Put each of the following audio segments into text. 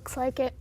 Looks like it.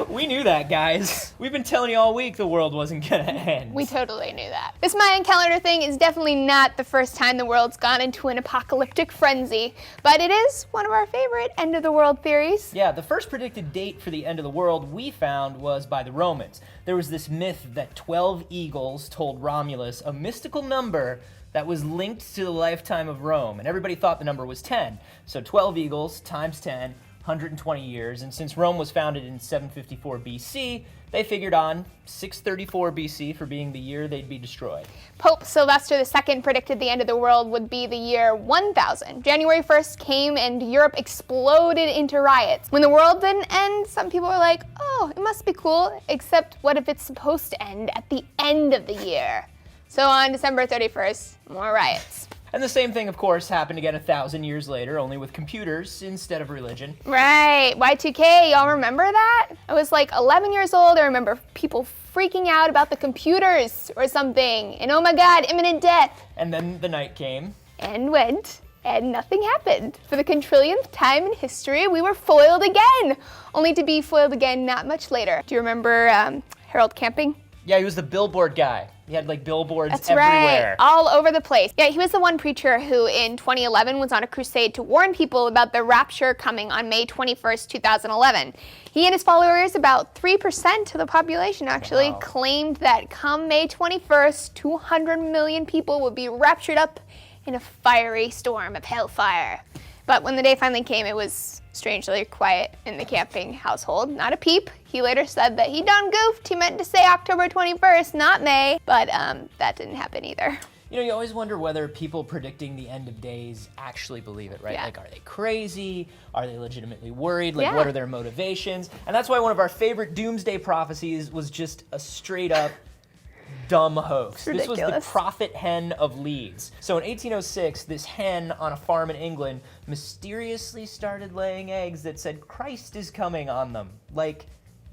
We knew that, guys. We've been telling you all week the world wasn't gonna end. We totally knew that. This Mayan calendar thing is definitely not the first time the world's gone into an apocalyptic frenzy, but it is one of our favorite end of the world theories. Yeah, the first predicted date for the end of the world we found was by the Romans. There was this myth that 12 eagles told Romulus a mystical number that was linked to the lifetime of Rome, and everybody thought the number was 10. So 12 eagles times 10, 120 years, and since Rome was founded in 754 BC, they figured on 634 BC for being the year they'd be destroyed. Pope Sylvester II predicted the end of the world would be the year 1000. January 1st came and Europe exploded into riots. When the world didn't end, some people were like, oh, it must be cool, except what if it's supposed to end at the end of the year? So on December 31st, more riots. And the same thing, of course, happened again 1,000 years later, only with computers instead of religion. Right, Y2K, y'all remember that? I was like 11 years old. I remember people freaking out about the computers or something, and oh my God, imminent death. And then the night came. And went, and nothing happened. For the quintrillionth time in history, we were foiled again, only to be foiled again not much later. Do you remember Harold Camping? Yeah, he was the billboard guy. He had like billboards That's everywhere. Right, all over the place. Yeah, he was the one preacher who in 2011 was on a crusade to warn people about the rapture coming on May 21st, 2011. He and his followers, about 3% of the population actually, Wow. claimed that come May 21st, 200 million people would be raptured up in a fiery storm of hellfire. But when the day finally came, it was strangely quiet in the Camping household. Not a peep. He later said that he done goofed. He meant to say October 21st, not May. But that didn't happen either. You know, you always wonder whether people predicting the end of days actually believe it, right? Yeah. Like, are they crazy? Are they legitimately worried? Like, Yeah. what are their motivations? And that's why one of our favorite Doomsday prophecies was just a straight up dumb hoax. This was the Ridiculous. prophet hen of Leeds. So in 1806, this hen on a farm in England mysteriously started laying eggs that said Christ is coming on them, like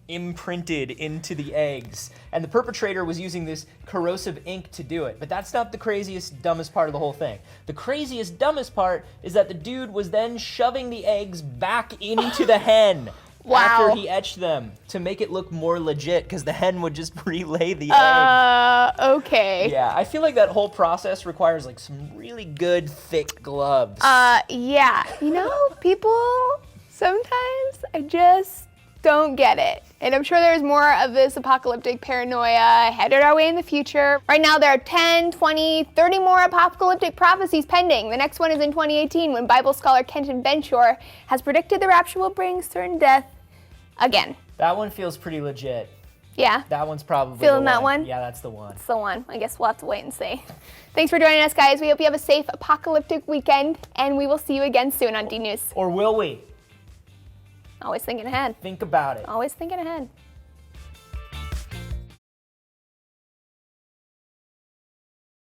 imprinted into the eggs. And the perpetrator was using this corrosive ink to do it. But that's not the craziest, dumbest part of the whole thing. The craziest, dumbest part is that the dude was then shoving the eggs back into the hen. Wow. After he etched them to make it look more legit, because the hen would just relay the egg. Okay. Yeah, I feel like that whole process requires like some really good thick gloves. Yeah. You know, people, sometimes I just don't get it. And I'm sure there's more of this apocalyptic paranoia headed our way in the future. Right now there are 10, 20, 30 more apocalyptic prophecies pending. The next one is in 2018 when Bible scholar Kenton Benshore has predicted the rapture will bring certain death again. That one feels pretty legit. Yeah, That one's probably Feeling the that one? Yeah, that's the one. that's the one. I guess we'll have to wait and see. Thanks for joining us, guys. We hope you have a safe apocalyptic weekend, and we will see you again soon on DNews. Or will we? Always thinking ahead. Think about it. Always thinking ahead.